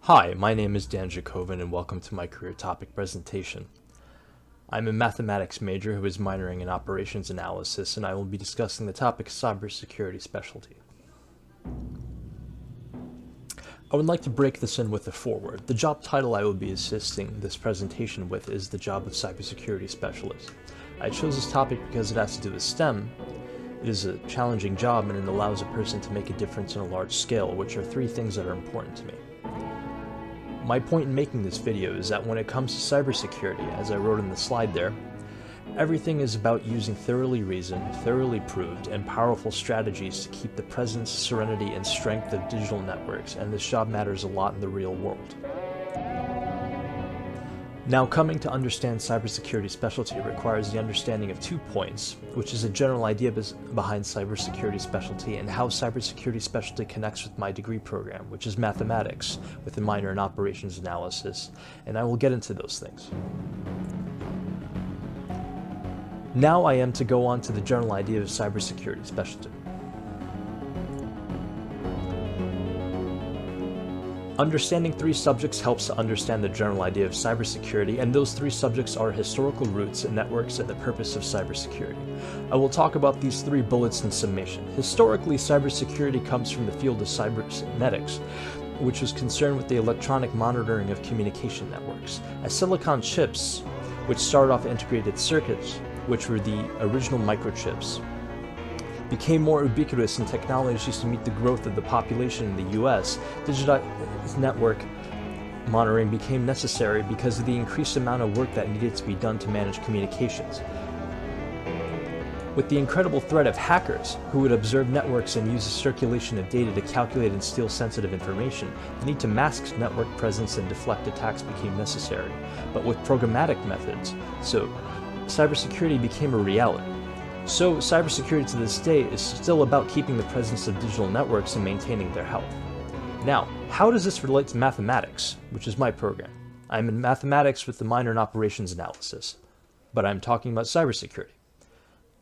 Hi, my name is Dan Jacobin and welcome to my career topic presentation. I'm a mathematics major who is minoring in operations analysis, and I will be discussing the topic cybersecurity specialty. I would like to break this in with a foreword. The job title I will be assisting this presentation with is the job of cybersecurity specialist. I chose this topic because it has to do with STEM. It is a challenging job and it allows a person to make a difference on a large scale, which are three things that are important to me. My point in making this video is that when it comes to cybersecurity, as I wrote in the slide there, everything is about using thoroughly reasoned, thoroughly proved, and powerful strategies to keep the presence, serenity, and strength of digital networks, and this job matters a lot in the real world. Now, coming to understand cybersecurity specialty requires the understanding of 2 points, which is a general idea behind cybersecurity specialty and how cybersecurity specialty connects with my degree program, which is mathematics with a minor in operations analysis, and I will get into those things. Now I am to go on to the general idea of cybersecurity specialty. Understanding 3 subjects helps to understand the general idea of cybersecurity, and those 3 subjects are historical roots, networks, and the purpose of cybersecurity. I will talk about these 3 bullets in summation. Historically, cybersecurity comes from the field of cybernetics, which was concerned with the electronic monitoring of communication networks. As silicon chips, which started off integrated circuits, which were the original microchips, became more ubiquitous in technologies to meet the growth of the population in the US, digitized network monitoring became necessary because of the increased amount of work that needed to be done to manage communications. With the incredible threat of hackers who would observe networks and use the circulation of data to calculate and steal sensitive information, the need to mask network presence and deflect attacks became necessary. But with programmatic methods, cybersecurity became a reality. So cybersecurity to this day is still about keeping the presence of digital networks and maintaining their health. Now, how does this relate to mathematics, which is my program? I'm in mathematics with the minor in operations analysis, but I'm talking about cybersecurity.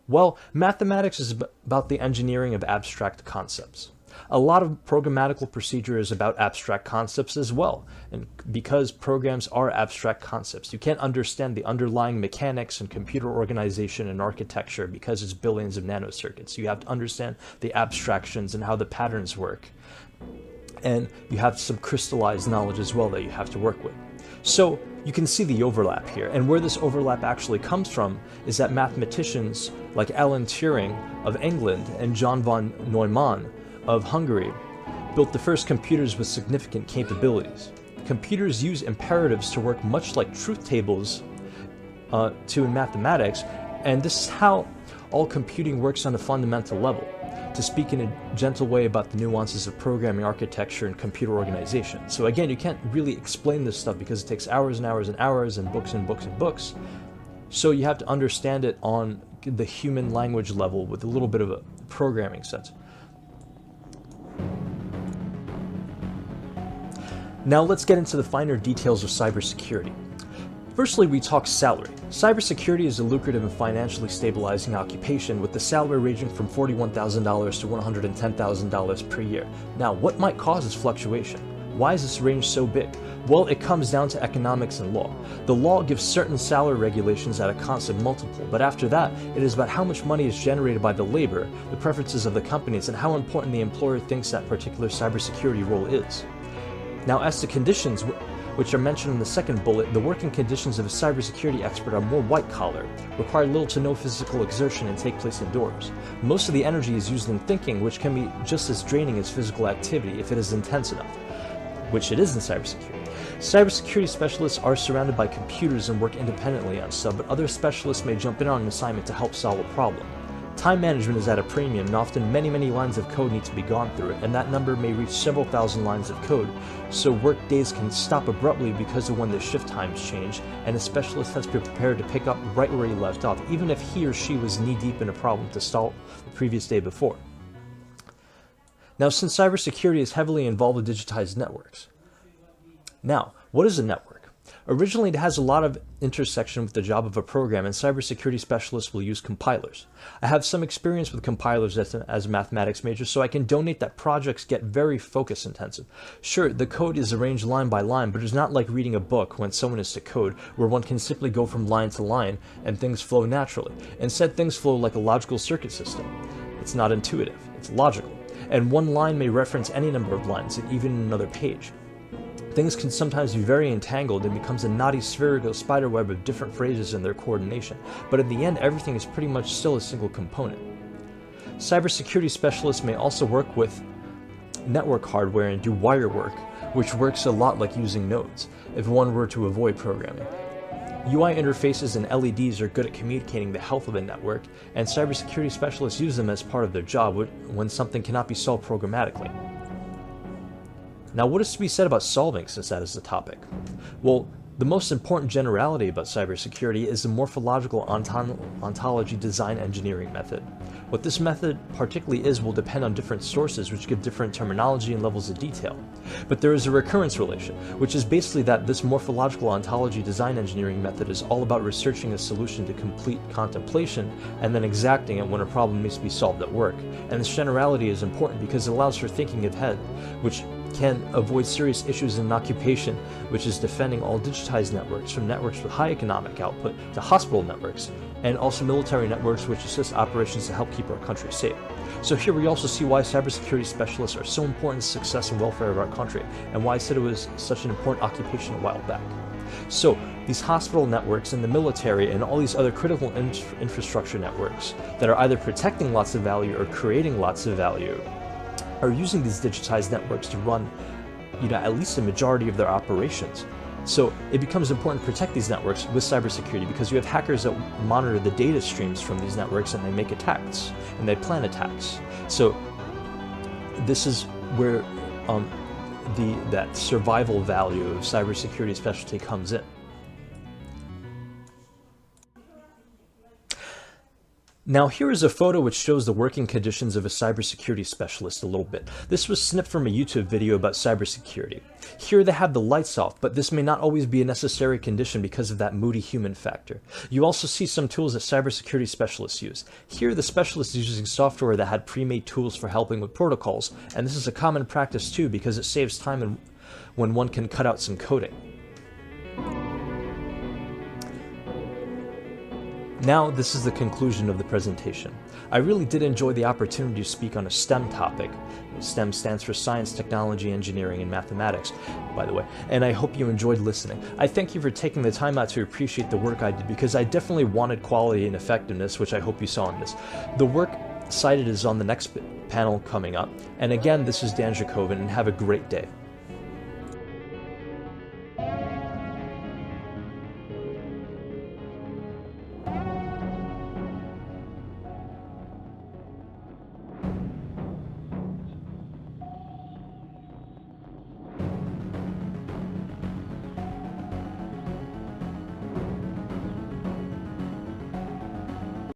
Well, mathematics is about the engineering of abstract concepts. A lot of programmatical procedure is about abstract concepts as well, and because programs are abstract concepts, you can't understand the underlying mechanics and computer organization and architecture because it's billions of nanocircuits. You have to understand the abstractions and how the patterns work, and you have some crystallized knowledge as well that you have to work with. So you can see the overlap here, and where this overlap actually comes from is that mathematicians like Alan Turing of England and John von Neumann of Hungary built the first computers with significant capabilities. Computers use imperatives to work much like truth tables in mathematics, and this is how all computing works on a fundamental level, to speak in a gentle way about the nuances of programming architecture and computer organization. So again, you can't really explain this stuff because it takes hours and hours and hours and books and books and books. So you have to understand it on the human language level with a little bit of a programming sense. Now let's get into the finer details of cybersecurity. Firstly, we talk salary. Cybersecurity is a lucrative and financially stabilizing occupation, with the salary ranging from $41,000 to $110,000 per year. Now, what might cause this fluctuation? Why is this range so big? Well, it comes down to economics and law. The law gives certain salary regulations at a constant multiple, but after that, it is about how much money is generated by the labor, the preferences of the companies, and how important the employer thinks that particular cybersecurity role is. Now, as to conditions, which are mentioned in the second bullet, the working conditions of a cybersecurity expert are more white-collar, require little to no physical exertion, and take place indoors. Most of the energy is used in thinking, which can be just as draining as physical activity if it is intense enough, which it is in cybersecurity. Cybersecurity specialists are surrounded by computers and work independently on stuff, but other specialists may jump in on an assignment to help solve a problem. Time management is at a premium, and often many lines of code need to be gone through it, and that number may reach several thousand lines of code, so work days can stop abruptly because of when the shift times change, and a specialist has to be prepared to pick up right where he left off, even if he or she was knee-deep in a problem to solve the previous day before. Now, since cybersecurity is heavily involved with digitized networks. Now, what is a network? Originally, it has a lot of intersection with the job of a program, and cybersecurity specialists will use compilers. I have some experience with compilers as a mathematics major, so I can donate that projects get very focus intensive. Sure, the code is arranged line by line, but it's not like reading a book when someone is to code, where one can simply go from line to line and things flow naturally. Instead, things flow like a logical circuit system. It's not intuitive, it's logical. And one line may reference any number of lines, and even another page. Things can sometimes be very entangled and becomes a knotty spherical spiderweb of different phrases and their coordination, but in the end everything is pretty much still a single component. Cybersecurity specialists may also work with network hardware and do wire work, which works a lot like using nodes, if one were to avoid programming. UI interfaces and LEDs are good at communicating the health of a network, and cybersecurity specialists use them as part of their job when something cannot be solved programmatically. Now, what is to be said about solving, since that is the topic? Well, the most important generality about cybersecurity is the morphological ontology design engineering method. What this method particularly is will depend on different sources, which give different terminology and levels of detail. But there is a recurrence relation, which is basically that this morphological ontology design engineering method is all about researching a solution to complete contemplation and then exacting it when a problem needs to be solved at work. And this generality is important because it allows for thinking ahead, which can avoid serious issues in an occupation, which is defending all digitized networks, from networks with high economic output to hospital networks, and also military networks which assist operations to help keep our country safe. So here we also see why cybersecurity specialists are so important to the success and welfare of our country, and why I said it was such an important occupation a while back. So these hospital networks and the military and all these other critical infrastructure networks that are either protecting lots of value or creating lots of value are using these digitized networks to run, at least a majority of their operations. So it becomes important to protect these networks with cybersecurity, because you have hackers that monitor the data streams from these networks and they make attacks and they plan attacks. So this is where that survival value of cybersecurity specialty comes in. Now here is a photo which shows the working conditions of a cybersecurity specialist a little bit. This was snipped from a YouTube video about cybersecurity. Here they have the lights off, but this may not always be a necessary condition because of that moody human factor. You also see some tools that cybersecurity specialists use. Here the specialist is using software that had pre-made tools for helping with protocols, and this is a common practice too because it saves time when one can cut out some coding. Now, this is the conclusion of the presentation. I really did enjoy the opportunity to speak on a STEM topic. STEM stands for Science, Technology, Engineering, and Mathematics, by the way, and I hope you enjoyed listening. I thank you for taking the time out to appreciate the work I did, because I definitely wanted quality and effectiveness, which I hope you saw in this. The work cited is on the next panel coming up. And again, this is Dan Jacobin, and have a great day.